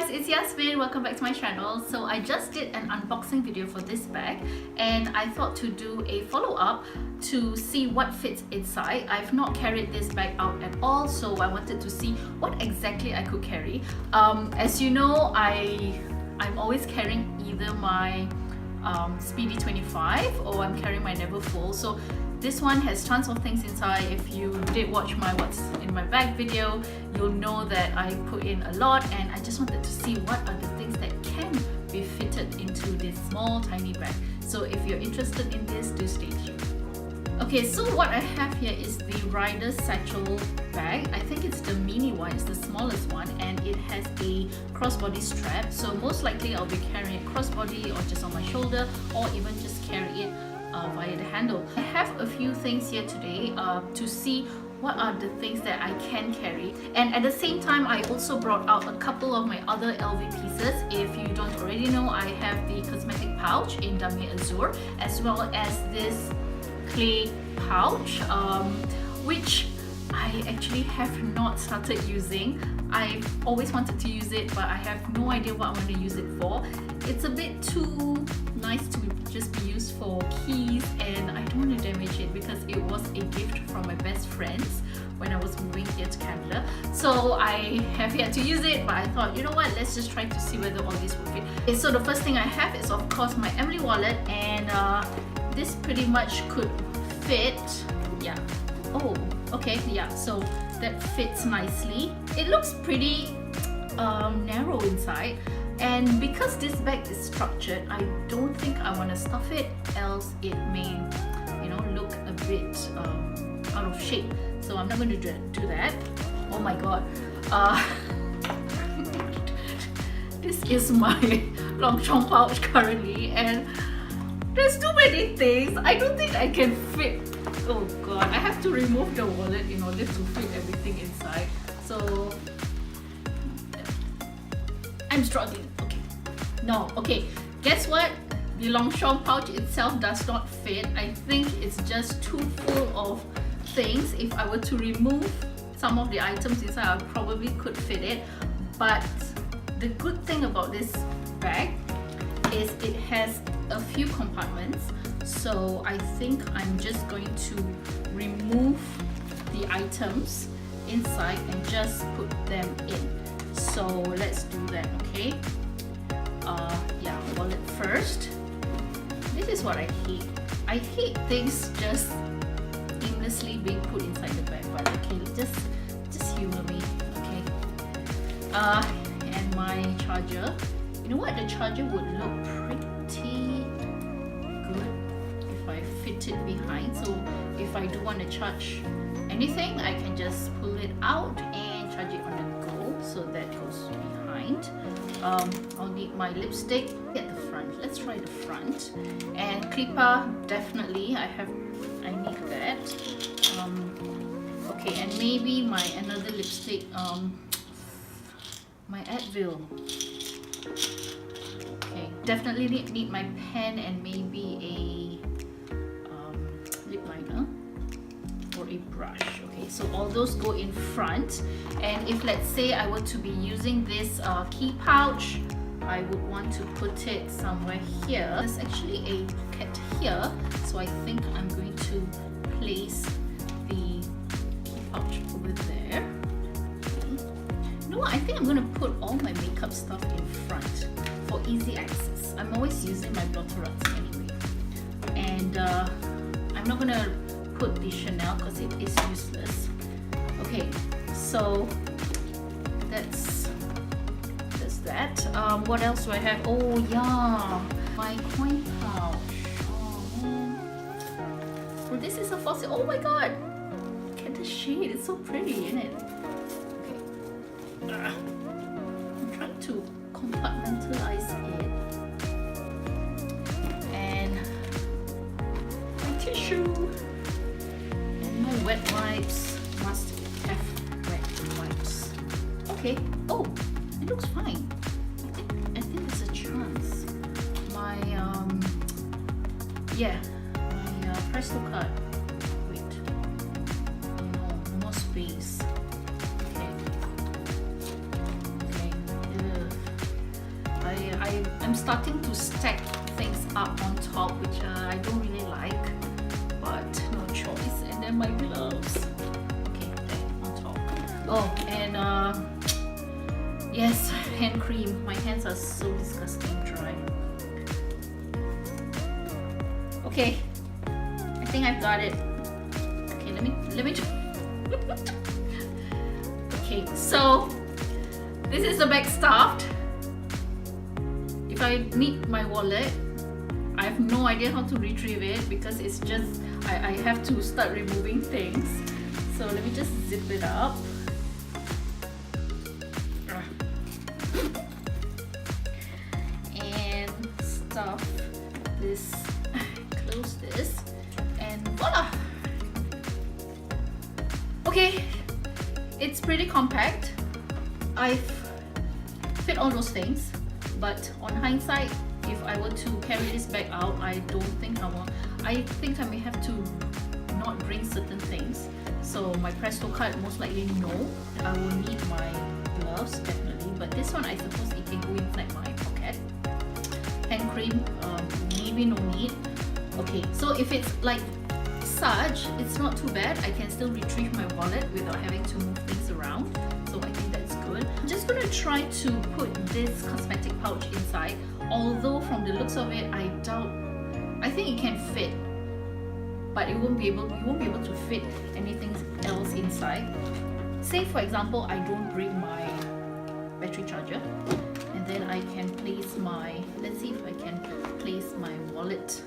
guys, it's Yasmin. Welcome back to my channel. So I just did an unboxing video for this bag and I thought to do a follow-up to see what fits inside. I've not carried this bag out at all, so I wanted to see what exactly I could carry. As you know, I'm always carrying either my Speedy 25 or I'm carrying my Never Full. So this one has tons of things inside. If you did watch my what's in my bag video, you'll know that I put in a lot, and I just wanted to see what are the things that can be fitted into this small tiny bag. So if you're interested in this, do stay tuned. Okay, so what I have here is the Ryder Satchel bag. I think it's the mini one, it's the smallest one, and it has a crossbody strap. So most likely I'll be carrying it crossbody or just on my shoulder, or even just carry it via the handle. I have a few things here today to see what are the things that I can carry, and at the same time I also brought out a couple of my other LV pieces. If you don't already know, I have the cosmetic pouch in Damier Azure, as well as this clay pouch, which I actually have not started using. I've always wanted to use it, but I have no idea what I want to use it for. It's a bit too nice to just be used for keys, and I don't want to damage it because it was a gift from my best friends when I was moving here to Canada. So I have yet to use it, but I thought, you know what, let's just try to see whether all this will fit. Okay, so the first thing I have is of course my Emily wallet, and this pretty much could fit. Yeah. Oh, okay, yeah, so that fits nicely. It looks pretty narrow inside, and because this bag is structured, I don't think I want to stuff it, else it may, you know, look a bit out of shape. So I'm not going to do that. Oh my god. This is my Longchamp pouch currently, and there's too many things. I don't think I can fit. Oh god, I have to remove the wallet in order to fit everything inside. So I'm struggling. Okay. No, okay. Guess what? The Longchamp pouch itself does not fit. I think it's just too full of things. If I were to remove some of the items inside, I probably could fit it. But the good thing about this bag is it has a few compartments. So I think I'm just going to remove the items inside and just put them in. So let's do that, okay? Yeah, wallet first. This is what I hate. I hate things just aimlessly being put inside the bag, but okay, just humor me, okay? And my charger. You know what? The charger would look pretty good if I fit it behind. So if I do want to charge anything, I can just pull it out and charge it on the go. So that goes behind. I'll need my lipstick at the front. Let's try the front. And clipper, definitely. I need that. Okay, and maybe my another lipstick. My Advil. Okay, definitely need my pen and maybe a lip liner or a brush. Okay, so all those go in front, and if let's say I were to be using this key pouch, I would want to put it somewhere here. There's actually a pocket here, so I think I'm going to place the key pouch over there. No, I think I'm going to put all my makeup stuff in front for easy access. I'm always using my blotter-ups anyway. And I'm not going to put the Chanel because it is useless. Okay, so that's that. What else do I have? Oh yeah, my coin pouch. Oh man. Oh, this is a fossil. Oh my god. Look at the shade. It's so pretty, isn't it? I'm trying to compartmentalize it, and my tissue and my wet wipes. Must have wet wipes. Okay. Oh, it looks fine. I think there's a chance. My yeah, my Presto card. Wait, no more space. I'm starting to stack things up on top, which I don't really like, but no choice. And then my gloves, okay, there on top. Oh, and yes, hand cream. My hands are so disgusting dry. Okay, I think I've got it. Okay, let me okay, so this is the bag stuffed. If I need my wallet, I have no idea how to retrieve it because it's just I have to start removing things. So let me just zip it up. And stuff this, close this, and voila! Okay, it's pretty compact. I've fit all those things, but on hindsight, if I were to carry this bag out, I don't think I will. I think I may have to not bring certain things. So my Presto card, most likely no. I will need my gloves definitely, but this one I suppose it can go inside my pocket. Hand cream, maybe no need. Okay, so if it's like such, it's not too bad. I can still retrieve my wallet without having to move things around. So I think that's good. I'm just gonna try to put this cosmetic pouch inside. Although from the looks of it, I think it can fit, but you won't be able to fit anything else inside. Say for example, I don't bring my battery charger, and then I can place my, let's see if I can place my wallet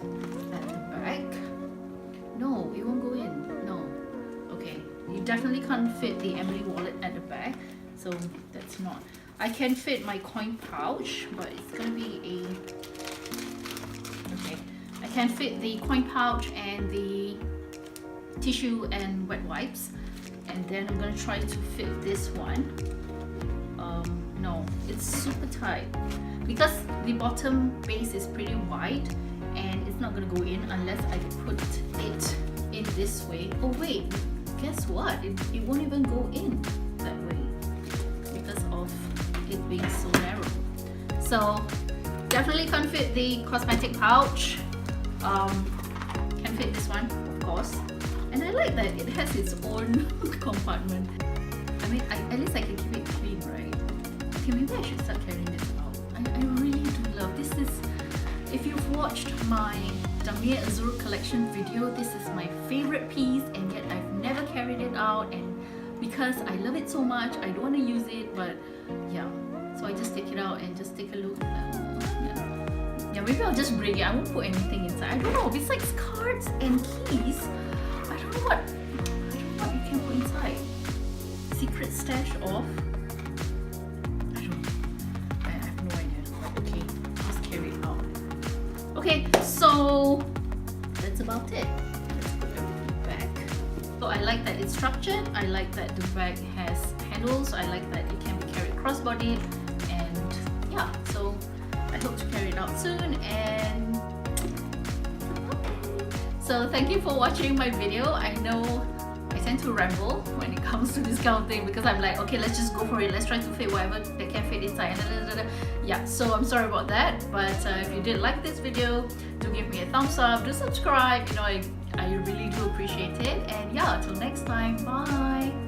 at the back. No, it won't go in. No. Okay, you definitely can't fit the Emily wallet at the back, so that's not. I can fit my coin pouch, but it's gonna be a, okay, I can fit the coin pouch and the tissue and wet wipes, and then I'm gonna try to fit this one. No, it's super tight because the bottom base is pretty wide and it's not gonna go in unless I put it in this way. Oh wait, guess what? It won't even go in that way because of it being so narrow. So definitely can't fit the cosmetic pouch. Can fit this one, of course. And I like that it has its own compartment. I mean, at least I can keep it clean, right? Okay, maybe I should start carrying this out. I really do love this. If you've watched my Damier Azur collection video, this is my favorite piece, and yet I've never carried it out, and because I love it so much, I don't want to use it, but yeah, so I just take it out and just take a look. Yeah, maybe I'll just bring it. I won't put anything inside. I don't know, besides cards and keys, I don't know what you can put inside. Secret stash of, I have no idea, but okay, just carry it out. Okay, so that's about it. Let's put everything back. So I like that it's structured, I like that the bag has handles, I like that it can be carried crossbody, and yeah, so I hope to carry it out soon. And so thank you for watching my video. I know I tend to ramble when it comes to this kind of thing because I'm like, okay, let's just go for it, let's try to fit whatever that can fit inside. Yeah, so I'm sorry about that, but if you did like this video, do give me a thumbs up, do subscribe, you know, I really do appreciate it. And yeah, until next time, bye.